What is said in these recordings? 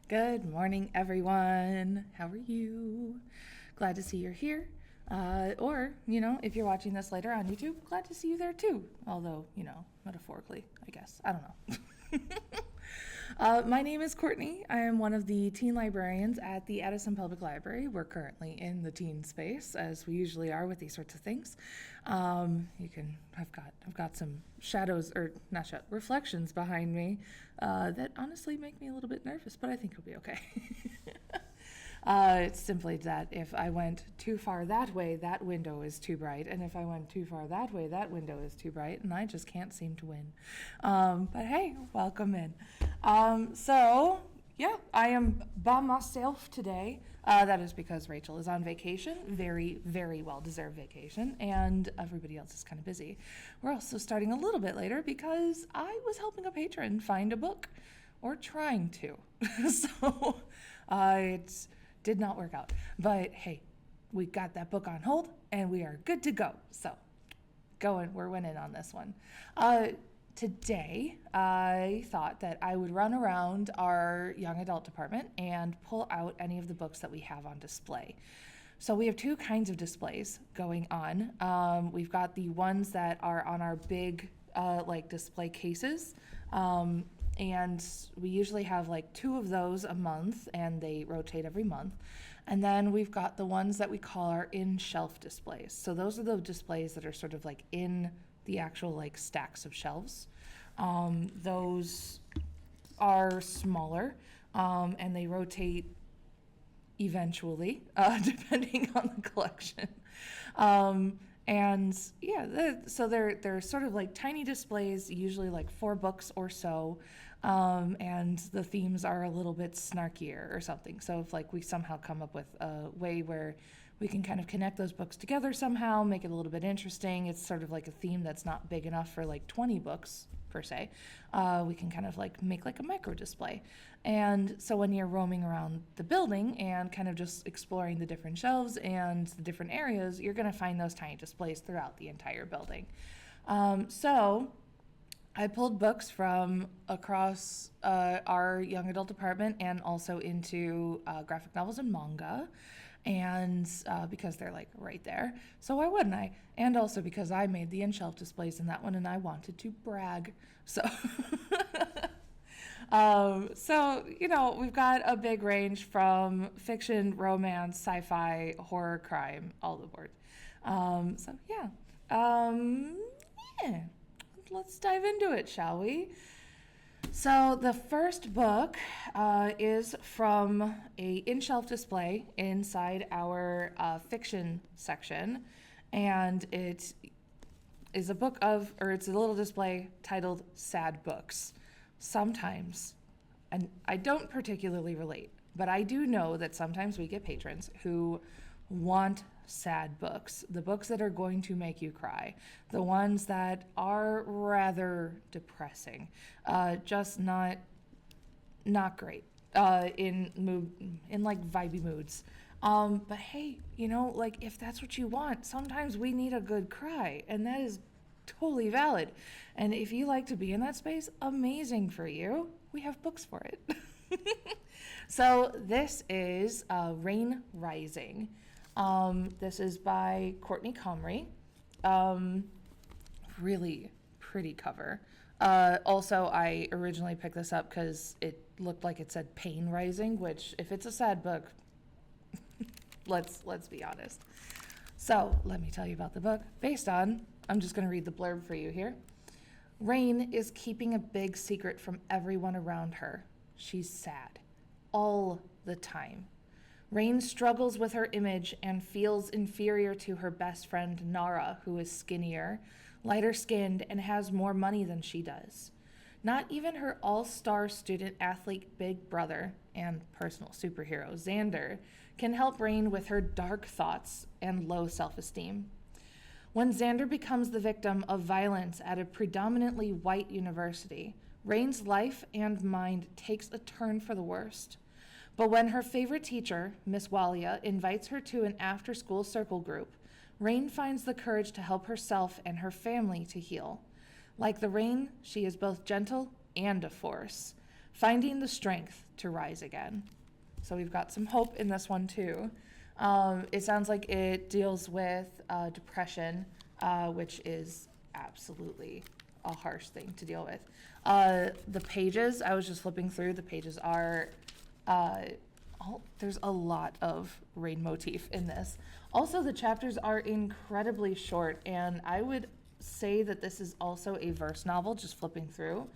Good morning, everyone. How are you? Glad to see you're here. If you're watching this later on YouTube, glad to see you there too. Although, metaphorically, I guess. I don't know. My name is Courtney. I am one of the teen librarians at the Addison Public Library. We're currently in the teen space, as we usually are with these sorts of things. I've got some shadows, or not shadows, reflections behind me that honestly make me a little bit nervous, but I think it'll be okay. It's simply that if I went too far that way, that window is too bright, and if I went too far that way, that window is too bright, and I just can't seem to win. But hey, welcome in. I am by myself today. That is because Rachel is on vacation, very, very well-deserved vacation, and everybody else is kind of busy. We're also starting a little bit later because I was helping a patron find a book, or trying to. It did not work out. But hey, we got that book on hold, and we are good to go. So, we're winning on this one. Today, I thought that I would run around our young adult department and pull out any of the books that we have on display. So we have two kinds of displays going on. We've got the ones that are on our big display cases. And we usually have two of those a month, and they rotate every month. And then we've got the ones that we call our in-shelf displays. So those are the displays that are sort of in the actual stacks of shelves. Those are smaller, and they rotate eventually, depending on the collection. So they're sort of tiny displays, usually 4 books or so, and the themes are a little bit snarkier or something. So if we somehow come up with a way where we can kind of connect those books together somehow, make it a little bit interesting, it's sort of a theme that's not big enough for 20 books per se, we can kind of make a micro display. And so when you're roaming around the building and kind of just exploring the different shelves and the different areas, you're going to find those tiny displays throughout the entire building. So I pulled books from across our young adult department and also into graphic novels and manga, and because they're right there, so why wouldn't I? And also because I made the in-shelf displays in that one and I wanted to brag. So we've got a big range from fiction, romance, sci-fi, horror, crime, all aboard. Let's dive into it, shall we? So the first book is from a in-shelf display inside our fiction section, and it is it's a little display titled Sad Books. Sometimes, and I don't particularly relate, but I do know that sometimes we get patrons who want sad books, the books that are going to make you cry, the ones that are rather depressing, just not great in vibey moods. But hey, if that's what you want, sometimes we need a good cry, and that is totally valid. And if you like to be in that space, amazing for you. We have books for it. So this is Rain Rising. This is by Courtney. Really pretty cover. Also, I originally picked this up because it looked like it said Pain Rising, which, if it's a sad book, let's be honest. So let me tell you about the book. I'm just going to read the blurb for you here. Rain is keeping a big secret from everyone around her. She's sad. All the time. Rain struggles with her image and feels inferior to her best friend Nara, who is skinnier, lighter skinned, and has more money than she does. Not even her all-star student athlete big brother and personal superhero Xander can help Rain with her dark thoughts and low self-esteem. When Xander becomes the victim of violence at a predominantly white university, Rain's life and mind takes a turn for the worst. But when her favorite teacher, Miss Walia, invites her to an after-school circle group, Rain finds the courage to help herself and her family to heal. Like the rain, she is both gentle and a force. finding the strength to rise again. So we've got some hope in this one too. It sounds like it deals with depression, which is absolutely a harsh thing to deal with. The pages, I was just flipping through, the pages are, there's a lot of rain motif in this. Also, the chapters are incredibly short, and I would say that this is also a verse novel, just flipping through,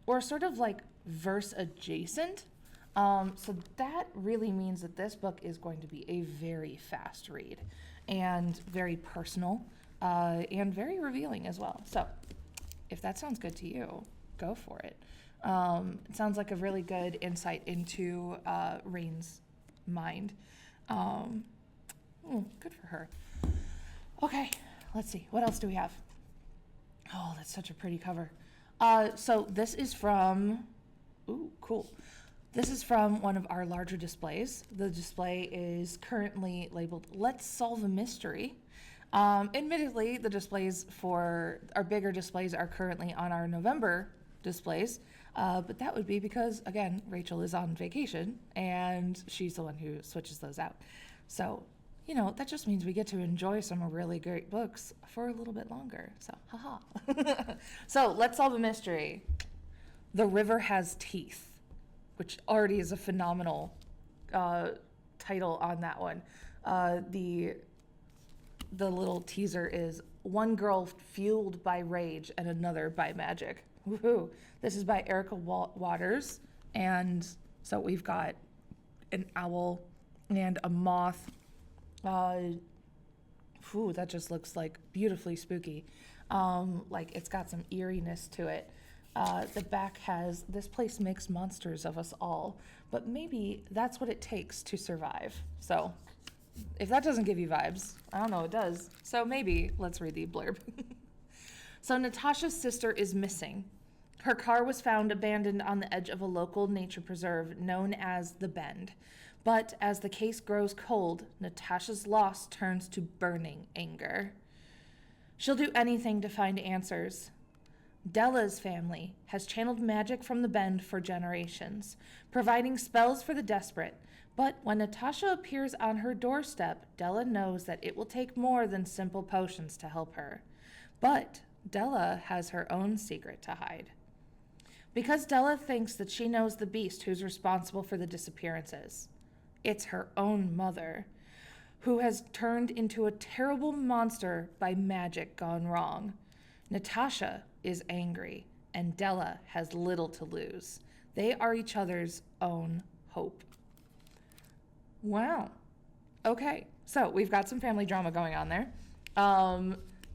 or sort of like verse adjacent. So that really means that this book is going to be a very fast read and very personal, and very revealing as well. So if that sounds good to you, go for it. It sounds like a really good insight into Rain's mind. Good for her. Okay, let's see. What else do we have? Oh, that's such a pretty cover. So this is from, ooh, cool. This is from one of our larger displays. The display is currently labeled Let's Solve a Mystery. Admittedly, the displays for our bigger displays are currently on our November displays, but that would be because, again, Rachel is on vacation and she's the one who switches those out. So, you know, that just means we get to enjoy some really great books for a little bit longer. So, haha. So, Let's Solve a Mystery. The River Has Teeth, which already is a phenomenal title on that one. The little teaser is one girl fueled by rage and another by magic. Woohoo! This is by Erica Waters, and so we've got an owl and a moth. That just looks like beautifully spooky. Like it's got some eeriness to it. The back has, this place makes monsters of us all, but maybe that's what it takes to survive. So if that doesn't give you vibes, I don't know what does. So maybe let's read the blurb. So Natasha's sister is missing. Her car was found abandoned on the edge of a local nature preserve known as The Bend. But as the case grows cold, Natasha's loss turns to burning anger. She'll do anything to find answers. Della's family has channeled magic from the Bend for generations, providing spells for the desperate. But when Natasha appears on her doorstep, Della knows that it will take more than simple potions to help her. But Della has her own secret to hide. Because Della thinks that she knows the beast who's responsible for the disappearances. It's her own mother, who has turned into a terrible monster by magic gone wrong. Natasha is angry, and Della has little to lose. They are each other's own hope. Wow. Okay, so we've got some family drama going on there.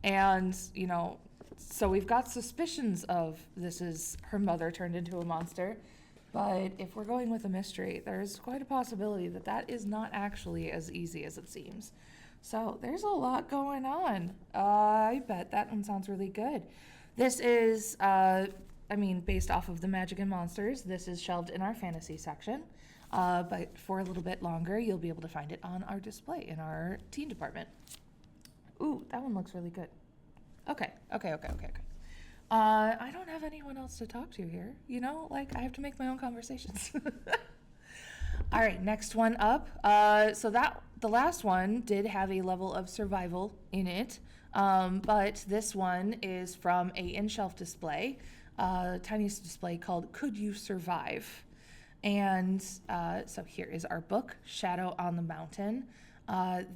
And, you know, so we've got suspicions of this is her mother turned into a monster. But if we're going with a mystery, there's quite a possibility that that is not actually as easy as it seems. So there's a lot going on. I bet that one sounds really good. This is, based off of the Magic and Monsters, this is shelved in our fantasy section. But for a little bit longer, you'll be able to find it on our display in our teen department. Ooh, that one looks really good. Okay. I don't have anyone else to talk to here. You know, like I have to make my own conversations. All right, next one up. So that the last one did have a level of survival in it, but this one is from a in-shelf display, tiniest display called "Could You Survive?" And so here is our book, Shadow on the Mountain.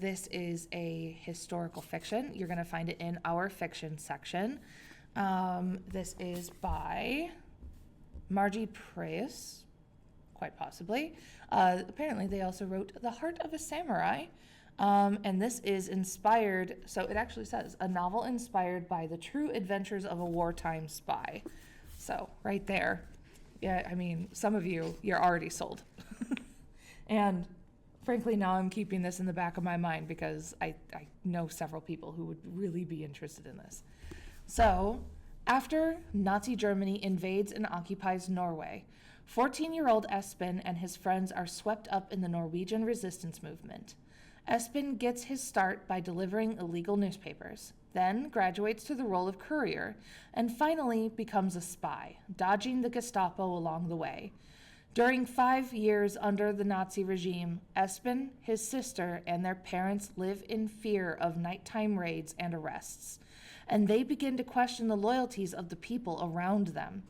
This is a historical fiction. You're going to find it in our fiction section. This is by Margie Prius, quite possibly. Apparently they also wrote The Heart of a Samurai. And this is inspired, so it actually says, a novel inspired by the true adventures of a wartime spy. So right there, yeah, I mean, some of you're already sold. And frankly, now I'm keeping this in the back of my mind because I know several people who would really be interested in this. So, after Nazi Germany invades and occupies Norway, 14-year-old Espen and his friends are swept up in the Norwegian resistance movement. Espen gets his start by delivering illegal newspapers. then graduates to the role of courier, and finally becomes a spy, dodging the Gestapo along the way. During 5 years under the Nazi regime, Espen, his sister, and their parents live in fear of nighttime raids and arrests, and they begin to question the loyalties of the people around them.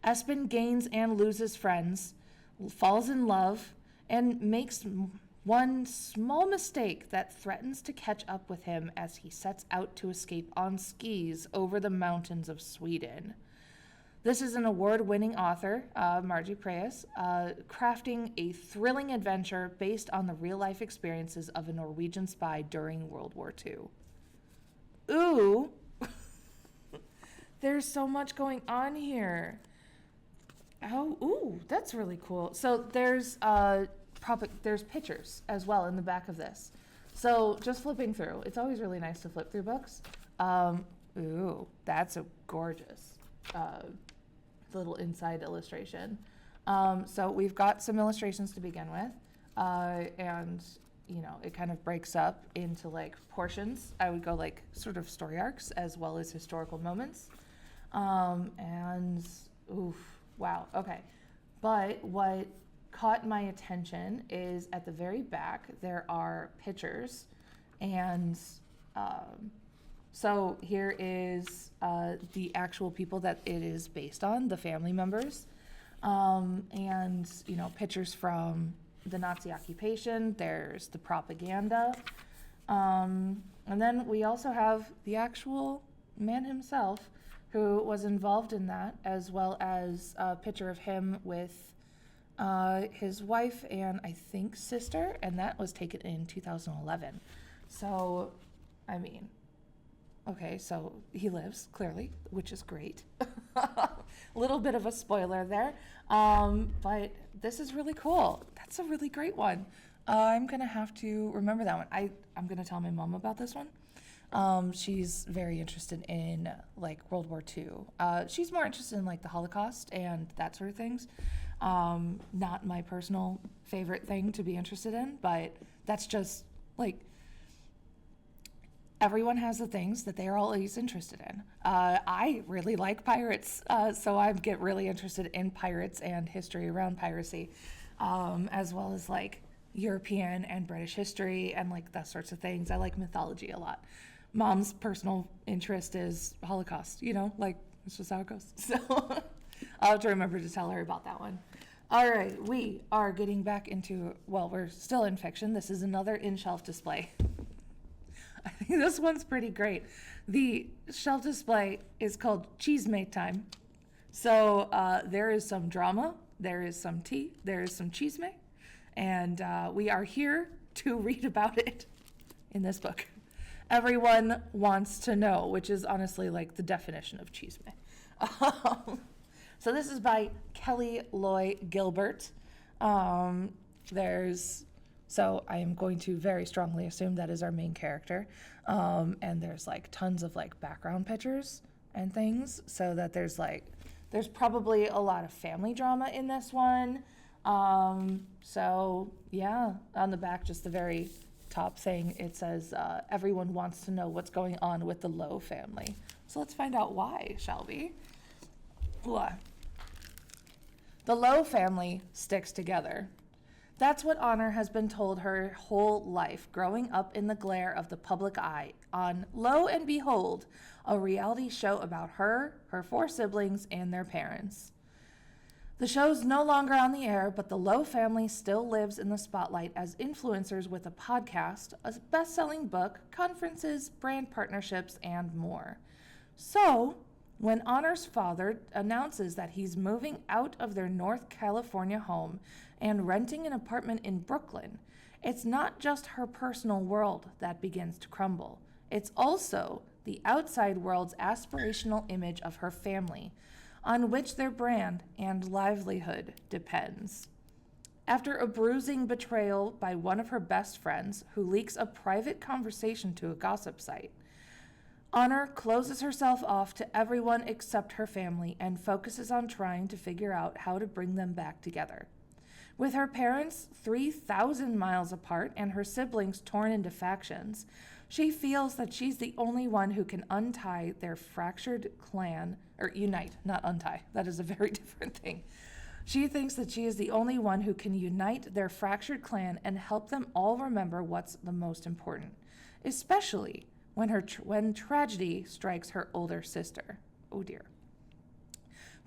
Espen gains and loses friends, falls in love, and makes one small mistake that threatens to catch up with him as he sets out to escape on skis over the mountains of Sweden. This is an award-winning author, Margie Preus, crafting a thrilling adventure based on the real-life experiences of a Norwegian spy during World War II. Ooh! There's so much going on here. Oh, ooh, that's really cool. So there's pictures as well in the back of this. So just flipping through, it's always really nice to flip through books. Ooh, that's a gorgeous little inside illustration. So we've got some illustrations to begin with, and you know, it kind of breaks up into like portions. I would go like sort of story arcs as well as historical moments. And oof, wow, okay. But what caught my attention is at the very back there are pictures, and so here is the actual people that it is based on, the family members, and you know, pictures from the Nazi occupation. There's the propaganda, and then we also have the actual man himself who was involved in that, as well as a picture of him with his wife and I think sister, and that was taken in 2011. So, I mean, okay, so he lives, clearly, which is great. A little bit of a spoiler there, but this is really cool. That's a really great one. I'm going to have to remember that one. I'm going to tell my mom about this one. She's very interested in, like, World War II. She's more interested in, like, the Holocaust and that sort of things. Not my personal favorite thing to be interested in, but that's just, like, everyone has the things that they are always interested in. I really like pirates, so I get really interested in pirates and history around piracy, as well as, like, European and British history and, like, that sorts of things. I like mythology a lot. Mom's personal interest is Holocaust, you know, like, it's just how it goes. So I'll have to remember to tell her about that one. All right, we are getting back into, well, we're still in fiction. This is another in-shelf display. I think this one's pretty great. The shelf display is called Cheesemate Time. So there is some drama, there is some tea, there is some cheesemate, and we are here to read about it in this book. Everyone wants to know, which is honestly like the definition of cheesemate. So this is by Kelly Loy Gilbert. So I am going to very strongly assume that is our main character. And there's like tons of like background pictures and things, so that there's probably a lot of family drama in this one. So yeah, on the back, just the very top thing, it says, everyone wants to know what's going on with the Lowe family. So let's find out why, shall we? The Lowe family sticks together. That's what Honor has been told her whole life, growing up in the glare of the public eye on Lo and Behold, a reality show about her, her 4 siblings, and their parents. The show's no longer on the air, but the Lowe family still lives in the spotlight as influencers with a podcast, a best-selling book, conferences, brand partnerships, and more. So, when Honor's father announces that he's moving out of their North California home and renting an apartment in Brooklyn, it's not just her personal world that begins to crumble. It's also the outside world's aspirational image of her family, on which their brand and livelihood depends. After a bruising betrayal by one of her best friends who leaks a private conversation to a gossip site, Honor closes herself off to everyone except her family and focuses on trying to figure out how to bring them back together. With her parents 3,000 miles apart and her siblings torn into factions, She feels that she's the only one who can untie their fractured clan, or unite, not untie. That is a very different thing. She thinks that she is the only one who can unite their fractured clan and help them all remember what's the most important, especially when tragedy strikes her older sister. Oh dear.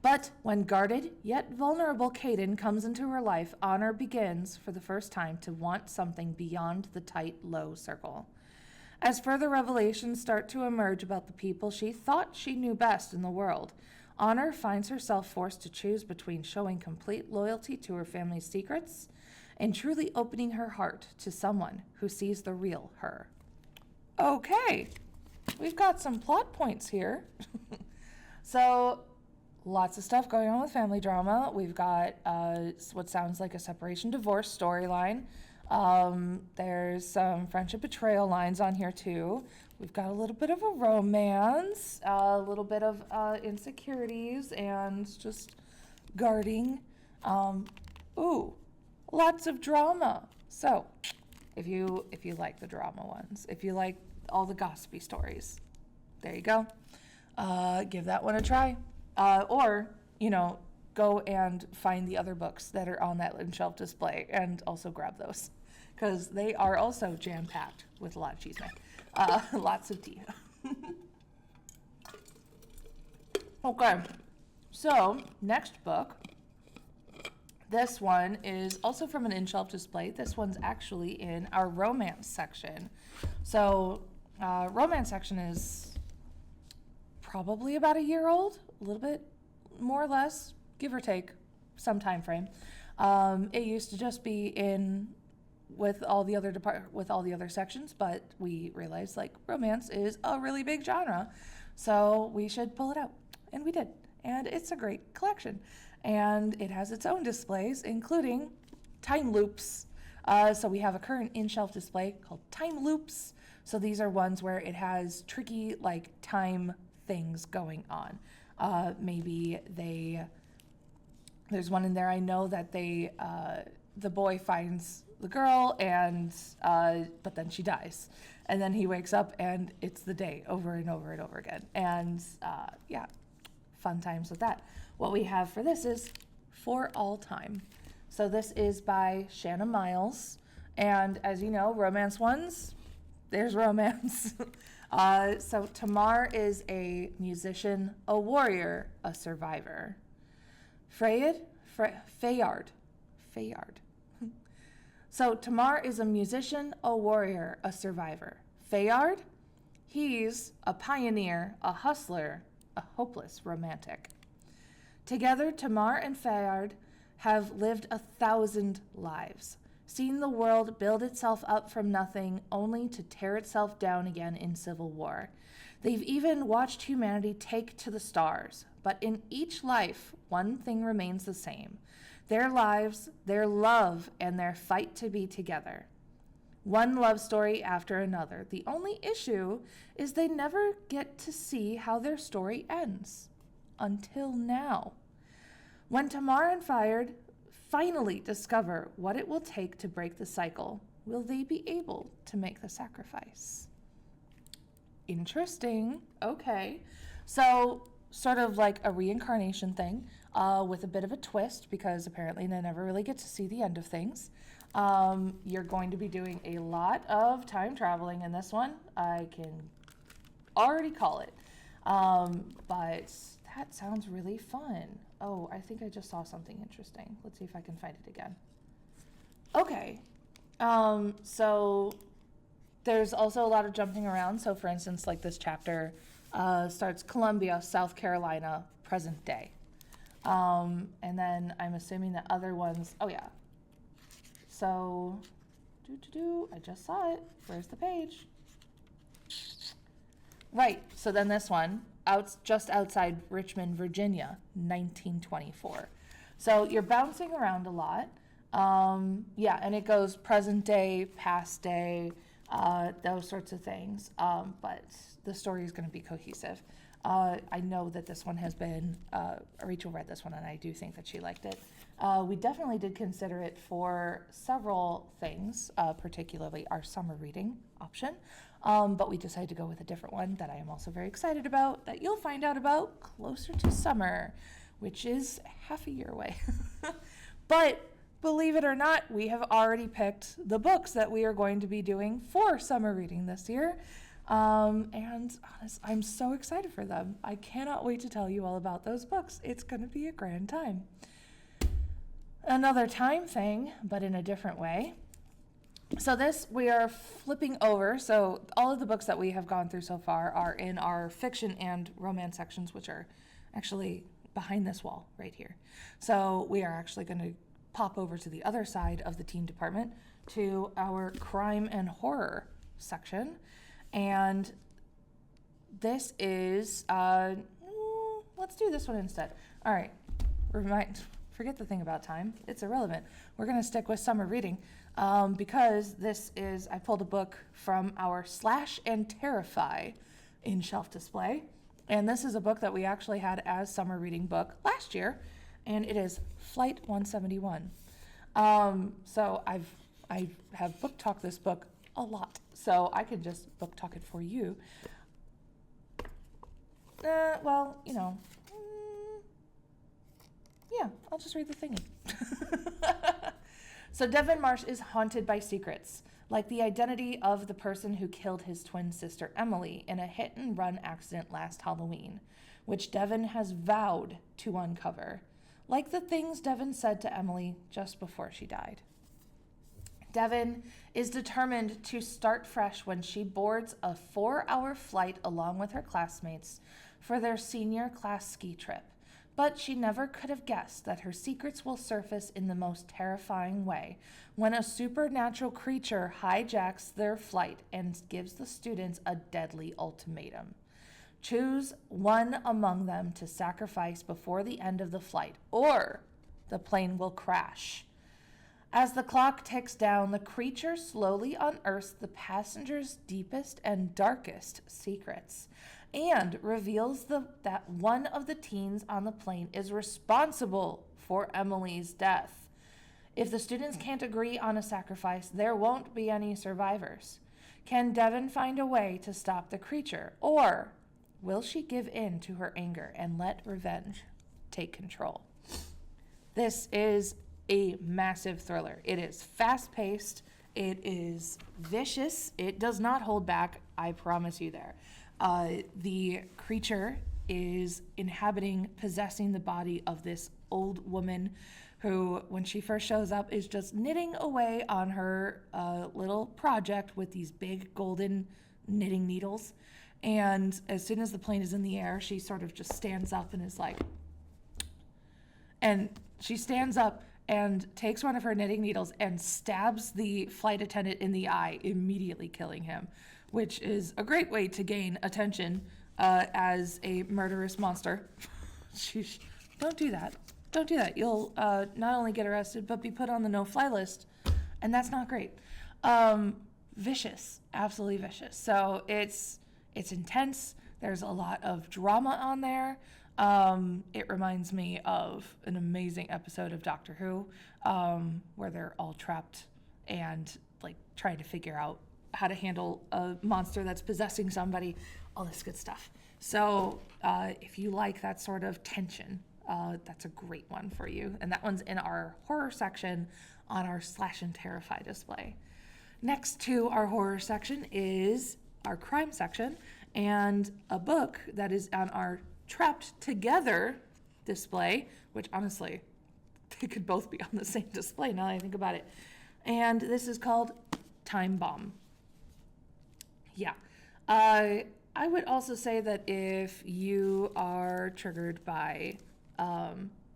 But when guarded yet vulnerable Caden comes into her life, Honor begins, for the first time, to want something beyond the tight, low circle. As further revelations start to emerge about the people she thought she knew best in the world, Honor finds herself forced to choose between showing complete loyalty to her family's secrets and truly opening her heart to someone who sees the real her. Okay, we've got some plot points here. So, lots of stuff going on with family drama. We've got what sounds like a separation divorce storyline. There's some friendship betrayal lines on here too. We've got a little bit of a romance, a little bit of insecurities and just guarding. Lots of drama. So, if you like the drama ones, if you like all the gossipy stories, there you go. Give that one a try. Or, go and find the other books that are on that shelf display and also grab those, because they are also jam-packed with a lot of cheese. Lots of tea. Okay, so next book. This one is also from an in-shelf display. This one's actually in our romance section. So, romance section is probably about a year old, a little bit more or less, give or take some time frame. It used to just be in with all the other sections, but we realized romance is a really big genre, so we should pull it out, and we did. And it's a great collection, and it has its own displays, including time loops. So we have a current in-shelf display called Time Loops. So these are ones where it has tricky time things going on. There's one in there, I know that the boy finds the girl and but then she dies, and then he wakes up and it's the day over and over and over again, and fun times with that. What we have for this is For All Time. So this is by Shanna Miles, and as you know, romance ones, there's romance. So Tamar is a musician, a warrior, a survivor. Fayard. So Tamar is a musician, a warrior, a survivor. Fayard, he's a pioneer, a hustler, a hopeless romantic. Together, Tamar and Fayard have lived 1,000 lives, seen the world build itself up from nothing only to tear itself down again in civil war. They've even watched humanity take to the stars, but in each life, one thing remains the same: their lives, their love, and their fight to be together. One love story after another. The only issue is they never get to see how their story ends. Until now. When Tamar and Fayard finally discover what it will take to break the cycle, will they be able to make the sacrifice? Interesting. Okay. So, sort of like a reincarnation thing, with a bit of a twist, because apparently they never really get to see the end of things. You're going to be doing a lot of time traveling in this one. I can already call it. But that sounds really fun. Oh, I think I just saw something interesting. Let's see if I can find it again. Okay. So there's also a lot of jumping around. So for instance, this chapter starts Columbia, South Carolina, present day. And then I'm assuming the other ones, So, I just saw it. Where's the page? Right, so then this one, just outside Richmond, Virginia, 1924. So you're bouncing around a lot. And it goes present day, past day, those sorts of things. But the story is going to be cohesive. I know that this one has been, Rachel read this one, and I do think that she liked it. We definitely did consider it for several things, particularly our summer reading option, but we decided to go with a different one that I am also very excited about, that you'll find out about closer to summer, which is half a year away. But believe it or not, we have already picked the books that we are going to be doing for summer reading this year. And I'm so excited for them. I cannot wait to tell you all about those books. It's going to be a grand time. Another time thing, but in a different way. So this, we are flipping over. So all of the books that we have gone through so far are in our fiction and romance sections, which are actually behind this wall right here. So we are actually going to pop over to the other side of the teen department to our crime and horror section. And this is, let's do this one instead. All right, forget the thing about time. It's irrelevant. We're going to stick with summer reading because this is, I pulled a book from our Slash and Terrify in shelf display. And this is a book that we actually had as summer reading book last year, and it is Flight 171. So I have book talked this book a lot, so I could just book talk it for you. Well, you know, yeah, I'll just read the thingy. So Devon Marsh is haunted by secrets, like the identity of the person who killed his twin sister Emily in a hit-and-run accident last Halloween, which Devon has vowed to uncover, like the things Devon said to Emily just before she died. Devon is determined to start fresh when she boards a 4-hour flight along with her classmates for their senior class ski trip, but she never could have guessed that her secrets will surface in the most terrifying way when a supernatural creature hijacks their flight and gives the students a deadly ultimatum. Choose one among them to sacrifice before the end of the flight, or the plane will crash. As the clock ticks down, the creature slowly unearths the passengers' deepest and darkest secrets and reveals that one of the teens on the plane is responsible for Emily's death. If the students can't agree on a sacrifice, there won't be any survivors. Can Devon find a way to stop the creature, or will she give in to her anger and let revenge take control? This is a massive thriller. It is fast-paced. It is vicious. It does not hold back. I promise you there. The creature is possessing the body of this old woman who, when she first shows up, is just knitting away on her little project with these big golden knitting needles. And as soon as the plane is in the air, she sort of just stands up and is like, and she stands up and takes one of her knitting needles and stabs the flight attendant in the eye, immediately killing him, which is a great way to gain attention as a murderous monster. Don't do that. Don't do that. You'll not only get arrested, but be put on the no-fly list, and that's not great. Vicious, absolutely vicious. So it's intense. There's a lot of drama on there. It reminds me of an amazing episode of Doctor Who, where they're all trapped and like trying to figure out how to handle a monster that's possessing somebody, all this good stuff. So if you like that sort of tension, that's a great one for you. And that one's in our horror section on our Slash and Terrify display. Next to our horror section is our crime section, and a book that is on our Trapped Together display, which honestly, they could both be on the same display now that I think about it. And this is called Time Bomb. Yeah. I would also say that if you are triggered by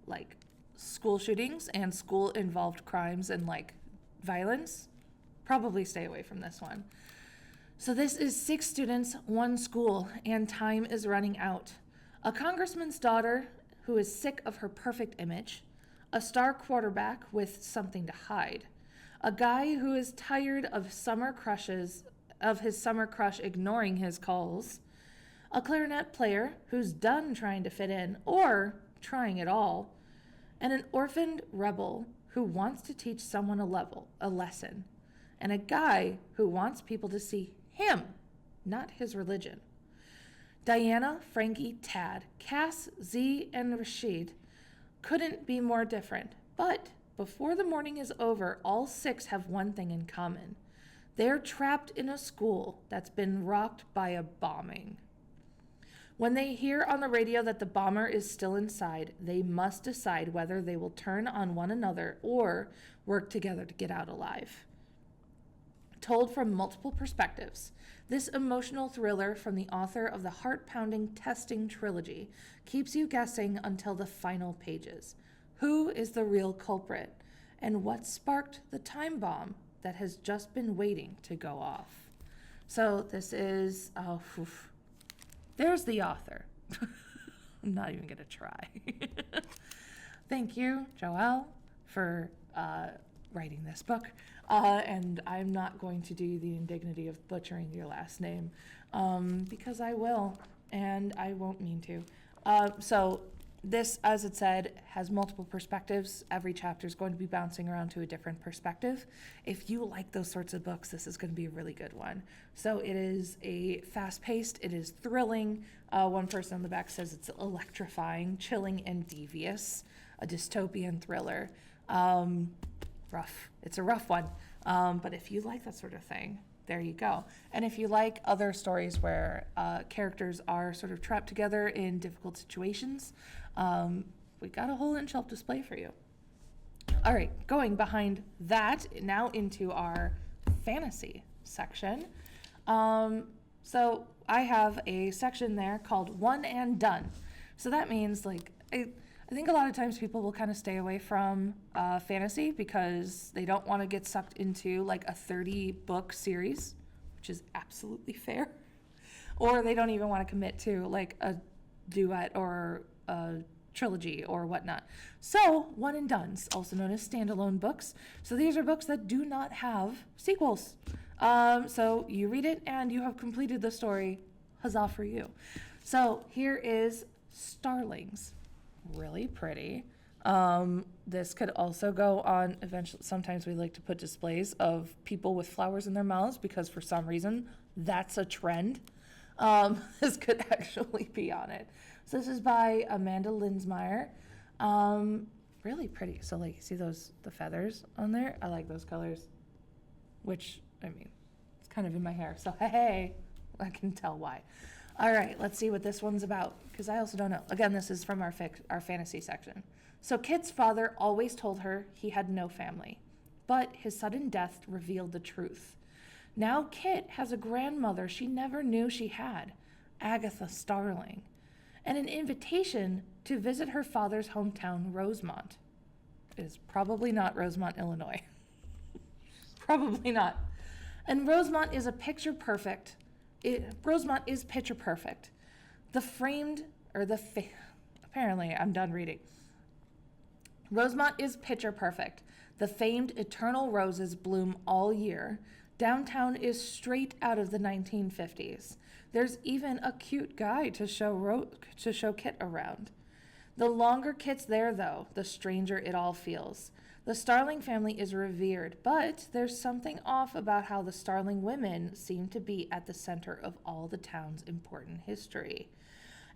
like school shootings and school-involved crimes and like violence, probably stay away from this one. So this is 6 students, 1 school, and time is running out. A congressman's daughter who is sick of her perfect image, a star quarterback with something to hide, a guy who is tired of his summer crush ignoring his calls, a clarinet player who's done trying to fit in or trying it all, and an orphaned rebel who wants to teach someone a lesson, and a guy who wants people to see him, not his religion. Diana, Frankie, Tad, Cass, Z, and Rashid couldn't be more different, but before the morning is over, all 6 have one thing in common. They're trapped in a school that's been rocked by a bombing. When they hear on the radio that the bomber is still inside, they must decide whether they will turn on one another or work together to get out alive. Told from multiple perspectives, this emotional thriller from the author of the heart-pounding Testing trilogy keeps you guessing until the final pages. Who is the real culprit? And what sparked the time bomb that has just been waiting to go off? So this is, there's the author. I'm not even gonna try. Thank you, Joelle, for writing this book. And I'm not going to do the indignity of butchering your last name, because I will, and I won't mean to. So this, as it said, has multiple perspectives. Every chapter is going to be bouncing around to a different perspective. If you like those sorts of books, this is going to be a really good one. So it is a fast-paced, it is thrilling. One person on the back says it's electrifying, chilling, and devious, a dystopian thriller. Rough. It's a rough one. But if you like that sort of thing, there you go. And if you like other stories where characters are sort of trapped together in difficult situations, we got a whole shelf display for you. All right, going behind that, now into our fantasy section. So I have a section there called One and Done. So that means, like, I think a lot of times people will kind of stay away from fantasy because they don't want to get sucked into like a 30-book series, which is absolutely fair. Or they don't even want to commit to like a duet or a trilogy or whatnot. So one and dones, also known as standalone books. So these are books that do not have sequels. So you read it and you have completed the story. Huzzah for you. So here is Starlings. Really pretty. This could also go on eventually. Sometimes we like to put displays of people with flowers in their mouths because for some reason that's a trend. This could actually be on it. So this is by Amanda Linsmeyer. Really pretty. So like, see the feathers on there? I like those colors, which, I mean, it's kind of in my hair. So hey, I can tell why. All right, let's see what this one's about, because I also don't know. Again, this is from our fantasy section. So Kit's father always told her he had no family, but his sudden death revealed the truth. Now Kit has a grandmother she never knew she had, Agatha Starling, and an invitation to visit her father's hometown, Rosemont. It is probably not Rosemont, Illinois. Probably not. And Rosemont is Rosemont is picture perfect. Apparently, I'm done reading. Rosemont is picture perfect. The famed eternal roses bloom all year. Downtown is straight out of the 1950s. There's even a cute guy to show Kit around. The longer Kit's there, though, the stranger it all feels. The Starling family is revered, but there's something off about how the Starling women seem to be at the center of all the town's important history.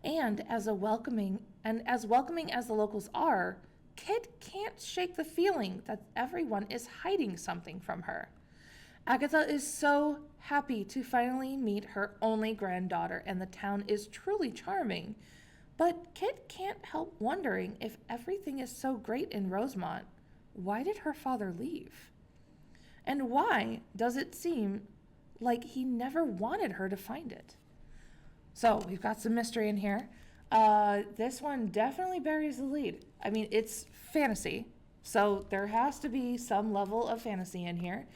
And as welcoming as the locals are, Kit can't shake the feeling that everyone is hiding something from her. Agatha is so happy to finally meet her only granddaughter, and the town is truly charming. But Kit can't help wondering if everything is so great in Rosemont, why did her father leave? And why does it seem like he never wanted her to find it? So we've got some mystery in here. This one definitely buries the lead. I mean, it's fantasy, so there has to be some level of fantasy in here.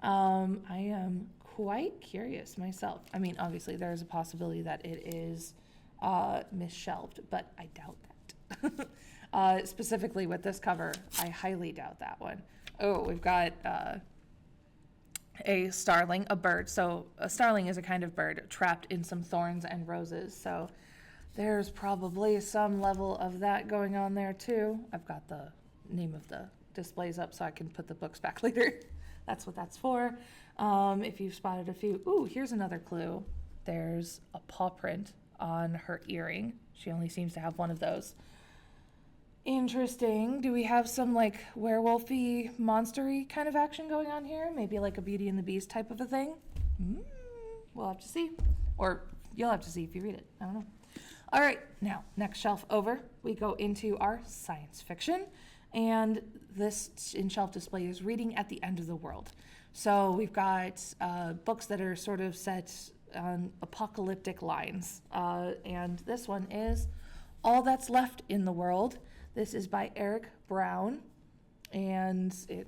I am quite curious myself. I mean, obviously there is a possibility that it is misshelved, but I doubt that. Specifically with this cover, I highly doubt that one. Oh, we've got a starling, a bird. So a starling is a kind of bird trapped in some thorns and roses. So there's probably some level of that going on there too. I've got the name of the displays up so I can put the books back later. That's what that's for. If you've spotted a few. Ooh, here's another clue. There's a paw print on her earring. She only seems to have one of those. Interesting. Do we have some like werewolfy, monstery kind of action going on here? Maybe like a Beauty and the Beast type of a thing? We'll have to see. Or you'll have to see if you read it. I don't know. All right, now, next shelf over, we go into our science fiction. And this in-shelf display is Reading at the End of the World. So we've got books that are sort of set on apocalyptic lines. And this one is All That's Left in the World. This is by Eric Brown. And it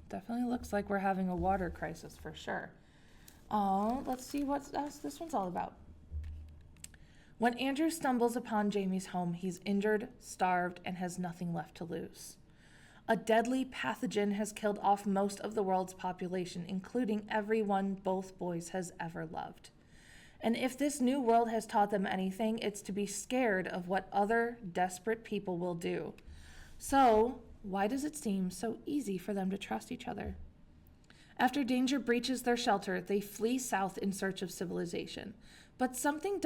definitely looks like we're having a water crisis for sure. Let's see what else this one's all about. When Andrew stumbles upon Jamie's home, he's injured, starved, and has nothing left to lose. A deadly pathogen has killed off most of the world's population, including everyone both boys has ever loved. And if this new world has taught them anything, it's to be scared of what other desperate people will do. So, why does it seem so easy for them to trust each other? After danger breaches their shelter, they flee south in search of civilization. But something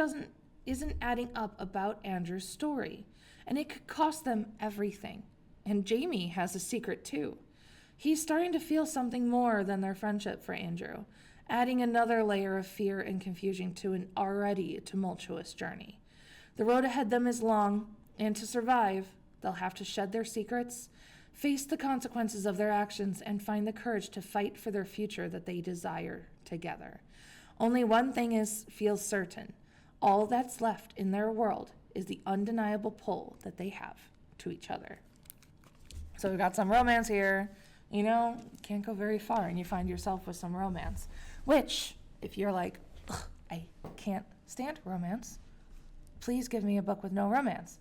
isn't adding up about Andrew's story, and it could cost them everything. And Jamie has a secret too. He's starting to feel something more than their friendship for Andrew, adding another layer of fear and confusion to an already tumultuous journey. The road ahead them is long, and to survive, they'll have to shed their secrets, face the consequences of their actions, and find the courage to fight for their future that they desire together. Only one thing feels certain. All that's left in their world is the undeniable pull that they have to each other. So we've got some romance here. You know, can't go very far and you find yourself with some romance. Which, if you're like, I can't stand romance, please give me a book with no romance.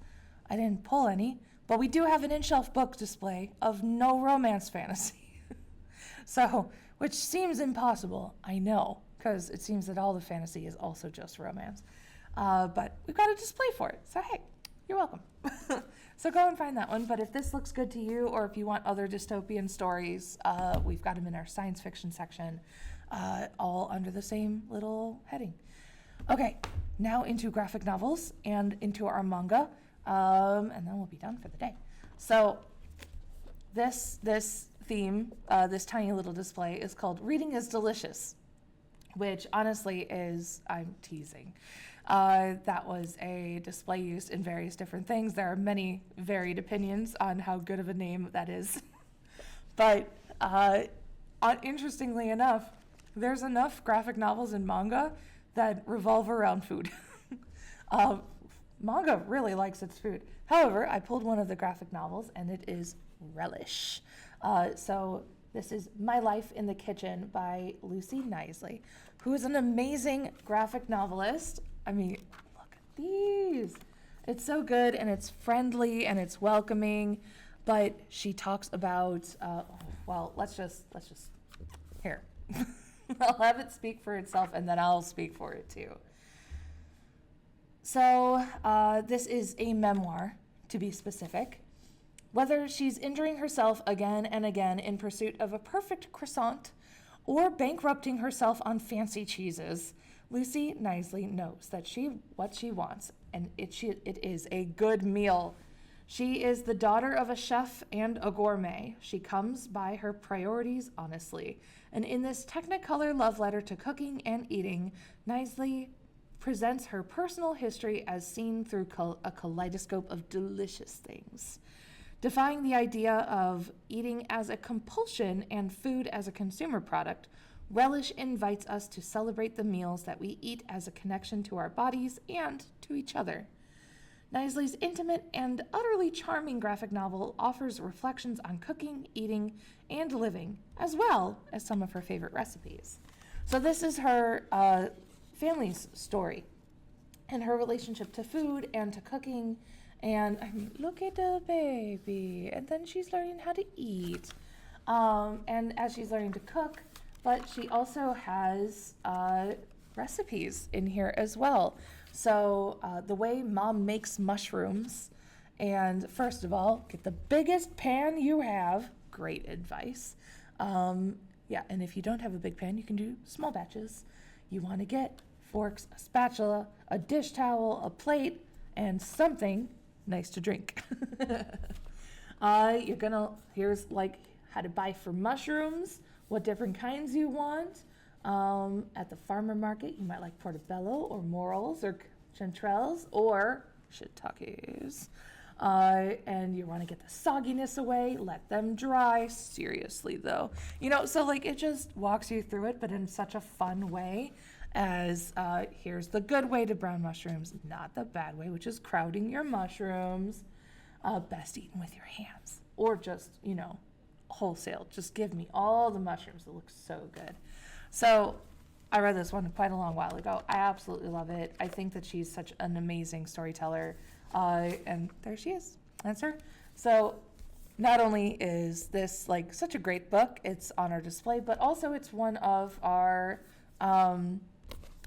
I didn't pull any, but we do have an in-shelf book display of no romance fantasy. So, which seems impossible, I know, because it seems that all the fantasy is also just romance. But we've got a display for it. So, hey, you're welcome. So go and find that one. But if this looks good to you, or if you want other dystopian stories, we've got them in our science fiction section, all under the same little heading. Okay, now into graphic novels and into our manga, and then we'll be done for the day. So this theme, this tiny little display is called Reading is Delicious, which honestly is, I'm teasing. That was a display used in various different things. There are many varied opinions on how good of a name that is. But interestingly enough, there's enough graphic novels and manga that revolve around food. Manga really likes its food. However, I pulled one of the graphic novels, and it is Relish. So this is My Life in the Kitchen by Lucy Knisley, who is an amazing graphic novelist. I mean, look at these. It's so good, and it's friendly, and it's welcoming, but she talks about, well, let's just, here. I'll have it speak for itself, and then I'll speak for it too. So, this is a memoir, to be specific. Whether she's injuring herself again and again in pursuit of a perfect croissant or bankrupting herself on fancy cheeses, Lucy Knisley knows that what she wants, and it is a good meal. She is the daughter of a chef and a gourmet. She comes by her priorities honestly. And in this Technicolor love letter to cooking and eating, Knisley presents her personal history as seen through a kaleidoscope of delicious things. Defying the idea of eating as a compulsion and food as a consumer product, Relish invites us to celebrate the meals that we eat as a connection to our bodies and to each other. Knisley's intimate and utterly charming graphic novel offers reflections on cooking, eating, and living, as well as some of her favorite recipes. So this is her family's story and her relationship to food and to cooking. And I mean, look at the baby. And then she's learning how to eat. And as she's learning to cook, but she also has recipes in here as well. So the way Mom makes mushrooms, and first of all, get the biggest pan you have. Great advice. Yeah, and if you don't have a big pan, you can do small batches. You want to get forks, a spatula, a dish towel, a plate, and something nice to drink. Here's like how to buy for mushrooms, what different kinds you want. At the farmer market, you might like portobello or morels or chanterelles or shiitakes. And you want to get the sogginess away, let them dry. Seriously, though. So like it just walks you through it, but in such a fun way as here's the good way to brown mushrooms, not the bad way, which is crowding your mushrooms. Best eaten with your hands or just, wholesale. Just give me all the mushrooms. It looks so good. So I read this one quite a long while ago. I absolutely love it. I think that she's such an amazing storyteller. And there she is. That's her. So not only is this like such a great book, it's on our display, but also it's one of our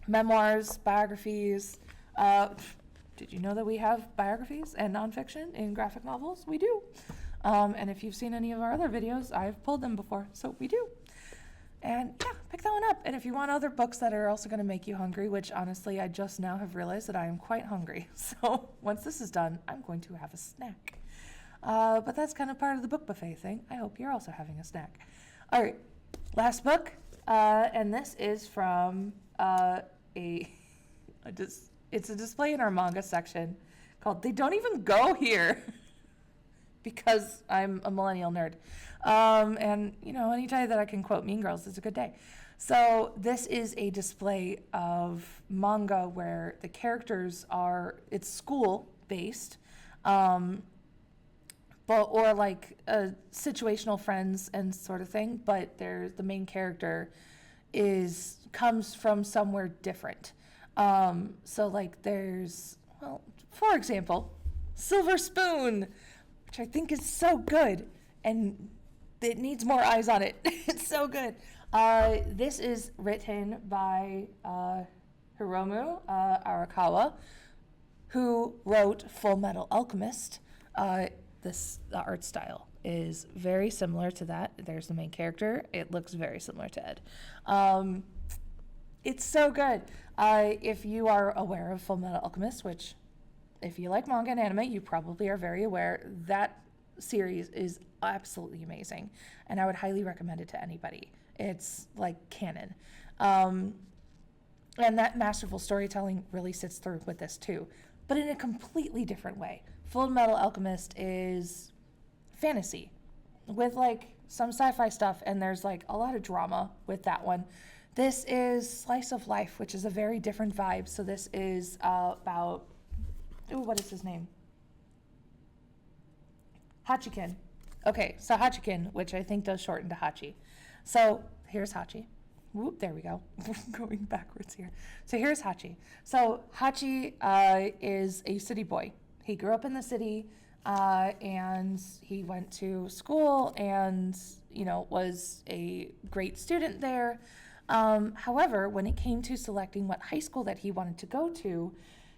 memoirs, biographies. Did you know that we have biographies and nonfiction in graphic novels? We do. And if you've seen any of our other videos, I've pulled them before, so we do. And yeah, pick that one up. And if you want other books that are also going to make you hungry, which honestly, I just now have realized that I am quite hungry. So once this is done, I'm going to have a snack. But that's kind of part of the book buffet thing. I hope you're also having a snack. All right, last book. And this is from it's a display in our manga section called They Don't Even Go Here. Because I'm a millennial nerd. And, any day that I can quote Mean Girls is a good day. So this is a display of manga where the characters it's school-based, or like situational friends and sort of thing, but the main character comes from somewhere different. So like for example, Silver Spoon, which I think is so good, and it needs more eyes on it. It's so good. This is written by Hiromu Arakawa, who wrote Full Metal Alchemist. The art style is very similar to that. There's the main character. It looks very similar to Ed. It's so good. If you are aware of Full Metal Alchemist, which if you like manga and anime, you probably are very aware, that series is absolutely amazing. And I would highly recommend it to anybody. It's like canon. And that masterful storytelling really sits through with this too, but in a completely different way. Full Metal Alchemist is fantasy with like some sci-fi stuff, and there's like a lot of drama with that one. This is slice of life, which is a very different vibe. So this is about... what is his name? Hachiken. Okay, so Hachiken, which I think does shorten to Hachi. So here's Hachi. Whoop, there we go. Going backwards here. So here's Hachi. So Hachi is a city boy. He grew up in the city, and he went to school and, was a great student there. However, when it came to selecting what high school that he wanted to go to,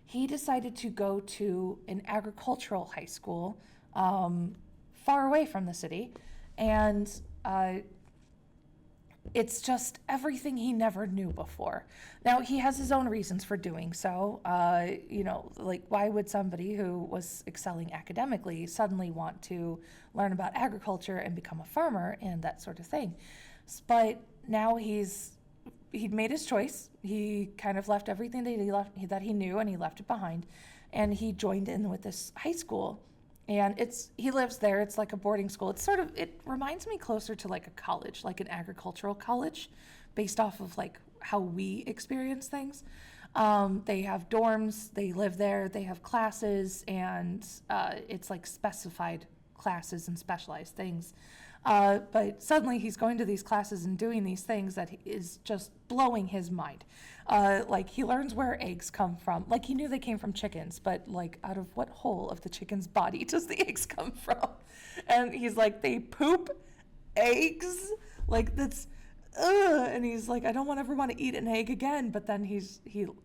he decided to go to an agricultural high school far away from the city. And it's just everything he never knew before. Now, he has his own reasons for doing so. Like why would somebody who was excelling academically suddenly want to learn about agriculture and become a farmer and that sort of thing? But now he'd made his choice. He kind of left everything that he knew, and he left it behind, and he joined in with this high school. And he lives there. It's like a boarding school. It reminds me closer to like a college, like an agricultural college, based off of like how we experience things. They have dorms. They live there. They have classes, and it's like specified classes and specialized things. But suddenly he's going to these classes and doing these things that is just blowing his mind. Like he learns where eggs come from. Like he knew they came from chickens, but like out of what hole of the chicken's body does the eggs come from? And he's like, they poop eggs? Like that's ugh, and he's like, I don't ever want to eat an egg again. But then he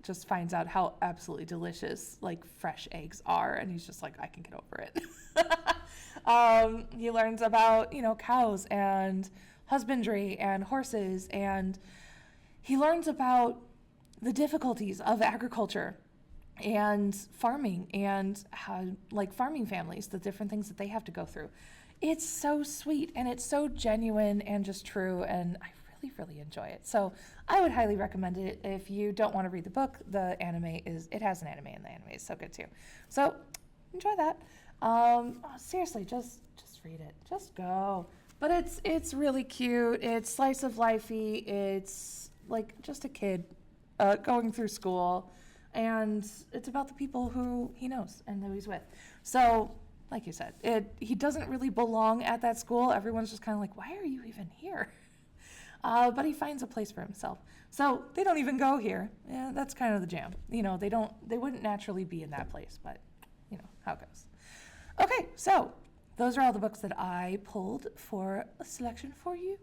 just finds out how absolutely delicious like fresh eggs are, and he's just like, I can get over it. He learns about, cows and husbandry and horses, and he learns about the difficulties of agriculture and farming and how, like, farming families, the different things that they have to go through. It's so sweet and it's so genuine and just true, and I really, really enjoy it. So I would highly recommend it. If you don't want to read the book, it has an anime, and the anime is so good too. So enjoy that. Seriously, just read it. Just go. But it's really cute. It's slice of lifey. It's like just a kid going through school, and it's about the people who he knows and who he's with. So, like you said, he doesn't really belong at that school. Everyone's just kind of like, why are you even here? But he finds a place for himself. So they don't even go here. Yeah, that's kind of the jam. They wouldn't naturally be in that place, but how it goes. Okay, so those are all the books that I pulled for a selection for you.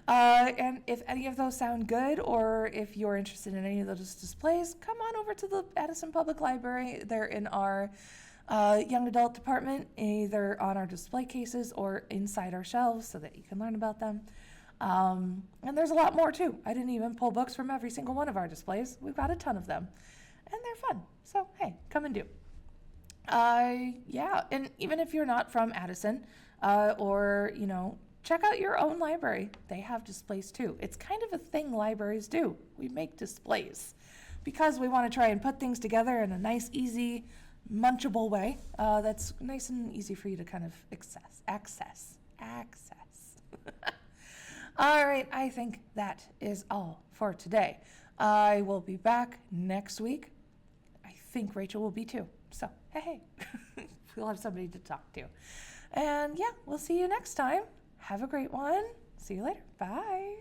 And if any of those sound good, or if you're interested in any of those displays, come on over to the Addison Public Library. They're in our young adult department, either on our display cases or inside our shelves so that you can learn about them. And there's a lot more too. I didn't even pull books from every single one of our displays. We've got a ton of them, and they're fun. So hey, come and do. Yeah, and even if you're not from Addison, or check out your own library. They have displays too. It's kind of a thing libraries do. We make displays because we want to try and put things together in a nice, easy, munchable way that's nice and easy for you to kind of access. All right, I think that is all for today. I will be back next week. I think Rachel will be too. So, hey, we'll have somebody to talk to. And yeah, we'll see you next time. Have a great one. See you later. Bye.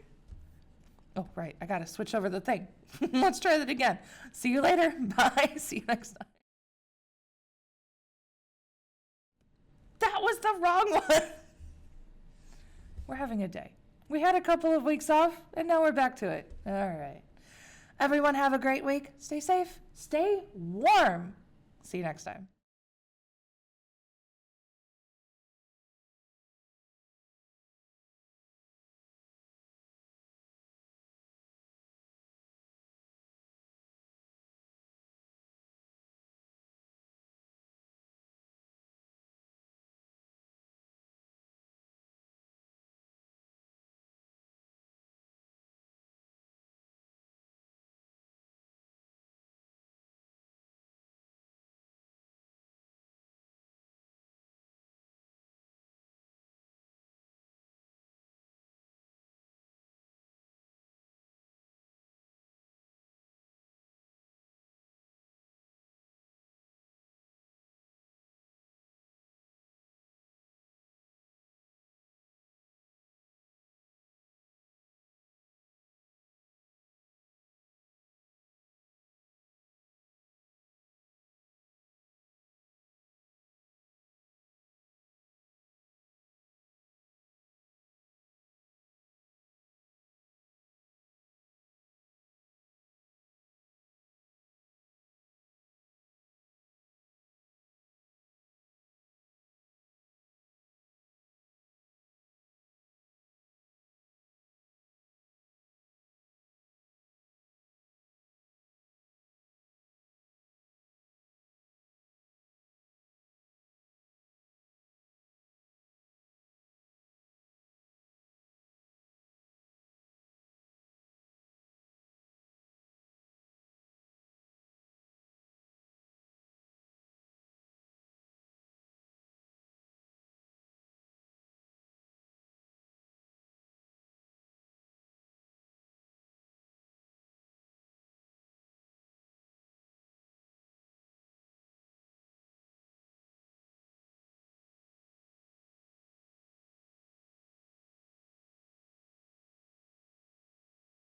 Oh, right. I got to switch over the thing. Let's try that again. See you later. Bye. See you next time. That was the wrong one. We're having a day. We had a couple of weeks off, and now we're back to it. All right. Everyone have a great week. Stay safe. Stay warm. See you next time.